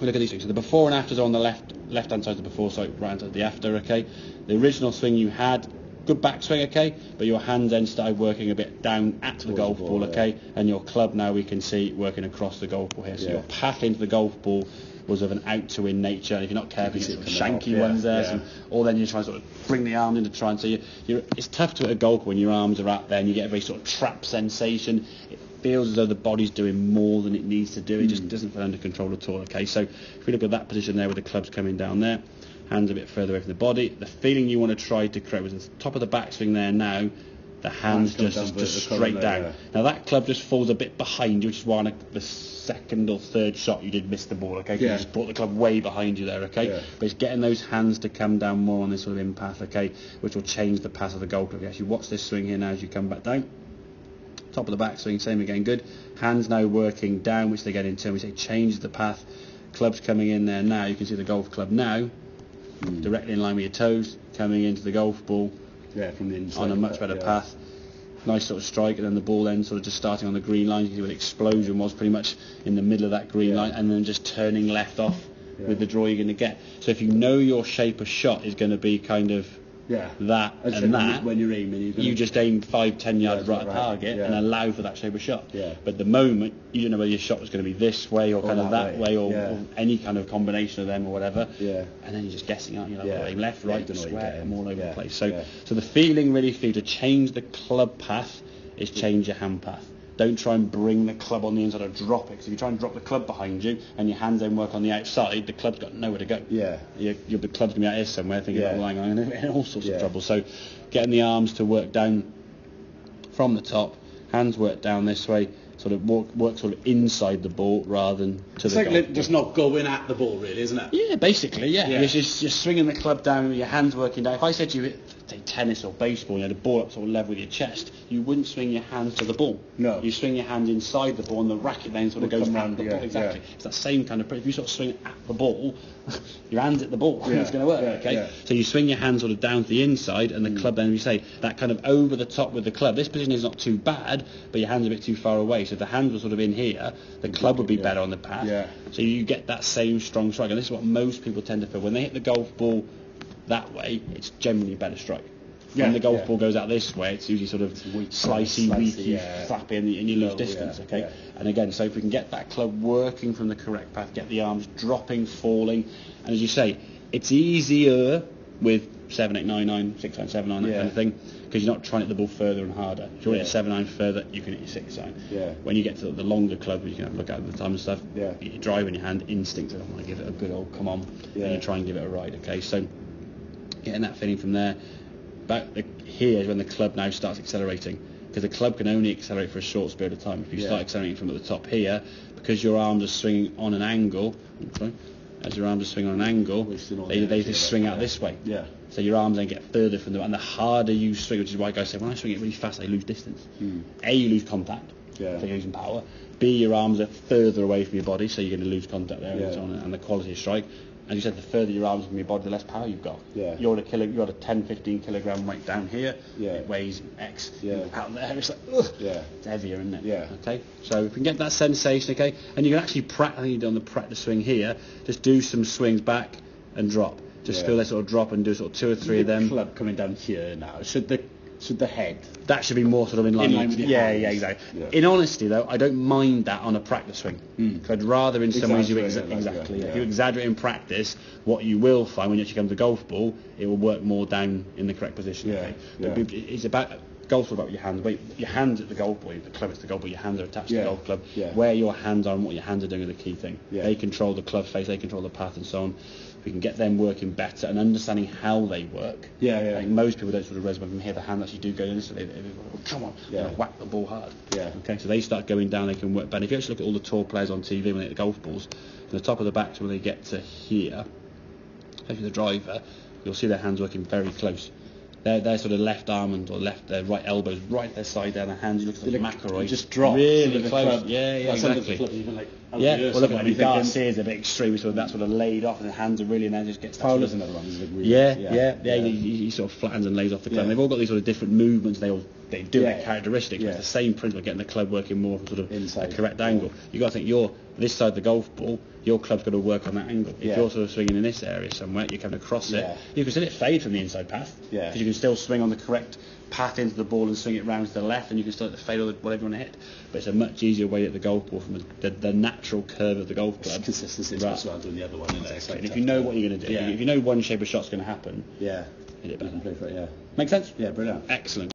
we look at these things. So the before and afters are on the left-hand side of the before, sorry, right-hand side of the after, okay? The original swing you had, good backswing, okay? But your hand then started working a bit down at the golf ball, okay? And your club now we can see working across the golf ball here. So your path into the golf ball was of an out-to-in nature, and if you're not careful, you get some shanky ones there, or then you're trying to sort of bring the arms in to try and so it's tough to hit a golf when your arms are out there and you get a very sort of trap sensation. It feels as though the body's doing more than it needs to do. It just doesn't feel under control at all, okay? So if we look at that position there with the clubs coming down there, hands a bit further away from the body, the feeling you want to try to create was the top of the backswing there now, the hands just straight down. Yeah. Now that club just falls a bit behind you, which is why on the second or third shot you did miss the ball, okay? You just brought the club way behind you there, okay? Yeah. But it's getting those hands to come down more on this sort of in path, okay? Which will change the path of the golf club. Yes, you watch this swing here now as you come back down. Top of the backswing, same again, good. Hands now working down, which they get in turn. We say change the path. Clubs coming in there now. You can see the golf club now, directly in line with your toes, coming into the golf ball. Yeah, from the inside. On a much better path. Nice sort of strike, and then the ball then sort of just starting on the green line. You can see where the explosion was pretty much in the middle of that green line, and then just turning left off with the draw you're going to get. So if you know your shape of shot is going to be kind of that and that, when you're aiming, you just aim 5-10 yards right at target and allow for that shape of shot. But the moment you don't know whether your shot was going to be this way or kind of that way or any kind of combination of them or whatever, and then you're just guessing, aren't you? Like, aim left, right, square, I'm all over the place. So the feeling really for you to change the club path is change your hand path. Don't try and bring the club on the inside or drop it, because if you try and drop the club behind you and your hands then work on the outside, the club's got nowhere to go. The club's going to be out here somewhere thinking about lying on and all sorts of trouble. So getting the arms to work down from the top, hands work down this way, sort of work sort of inside the ball rather than to the golf ball. Just not going at the ball, really, isn't it? Yeah, basically, You're just swinging the club down with your hands working down. If I said to you, say tennis or baseball, you had a ball up sort of level with your chest, you wouldn't swing your hands to the ball. No. You swing your hand inside the ball, and the racket then sort of goes around the ball. Exactly. It's that same kind of. If you sort of swing at the ball, your hands at the ball, it's going to work. Okay. So you swing your hand sort of down to the inside, and the club then, we say that kind of over the top with the club. This position is not too bad, but your hand's a bit too far away. So if the hands were sort of in here, the club would be better on the path. So you get that same strong strike, and this is what most people tend to feel when they hit the golf ball that way. It's generally a better strike. When the golf ball goes out this way, it's usually sort of slicey, weaky, flappy, and you lose distance, okay? And again, so if we can get that club working from the correct path, get the arms dropping, falling, and as you say, it's easier with 7, 8, 9, 9, 6, 9, 7, 9, that kind of thing, because you're not trying to hit the ball further and harder. If you want to hit 7, 9 further, you can hit your 6, 9. When you get to the longer club, you can have a look at the time and stuff, you drive in your hand, instinct, I want to give it a good old come on, and you try and give it a ride, okay? So getting that feeling from there. About here is when the club now starts accelerating, because the club can only accelerate for a short period of time. If you start accelerating from at the top here, because your arms are swinging on an angle, as your arms are swinging on an angle, they just swing out this way. So your arms then get further from them, and the harder you swing, which is why guys say when I swing it really fast, I lose distance. A, you lose contact, so you're losing power. B, your arms are further away from your body, so you're going to lose contact there and the quality of strike. As you said, the further your arms from your body, the less power you've got. You're at a 10, 15 kilogram weight down here. It weighs X. Out there, it's like, it's heavier, isn't it? Okay. So if we can get that sensation, okay, and you can actually practice. I think you do on the practice swing here. Just do some swings back and drop. Just feel that sort of drop and do sort of 2 or 3 of them. Club coming down here now. Should the head? That should be more sort of in line with your hands. Exactly. In honesty, though, I don't mind that on a practice swing. I'd rather in some ways you exactly. If you exaggerate in practice, what you will find when you actually come to golf ball, it will work more down in the correct position. It's about golf's all about your hands. Your hands at the golf ball, the club is the golf ball. Your hands are attached to the golf club. Where your hands are and what your hands are doing are the key thing. They control the club face, they control the path, and so on. We can get them working better and understanding how they work. I think most people don't sort of realize when they hear the hand actually do go in, so they come on, whack the ball hard. Okay, so they start going down, they can work better. If you actually look at all the tour players on TV when they hit the golf balls, from the top of the back to when they get to here, especially the driver, you'll see their hands working very close. Their sort of left arm and or their right elbows right at their side down their hands. You look like McIlroy, just drop really close. Club. Exactly. The club, even like Yeah, well, look at Garcia's a bit extreme, so that's sort of laid off, and the hands are really, and then just gets. Fowler's another one. He sort of flattens and lays off the club. They've all got these sort of different movements. They do their characteristics. But it's the same principle, getting the club working more sort of inside, a correct angle. You got to think this side of the golf ball. Your club's got to work on that angle. If you're sort of swinging in this area somewhere, you're coming across it. You can still hit fade from the inside path because you can still swing on the correct path into the ball and swing it round to the left, and you can still hit the fade or whatever you want to hit. But it's a much easier way at the golf ball from the natural curve of the golf club. Consistency is what's around doing the other one. Exactly. And if you know what you're going to do, if you know one shape of shot's going to happen, hit it better. Play for it, Make sense? Yeah, brilliant. Excellent.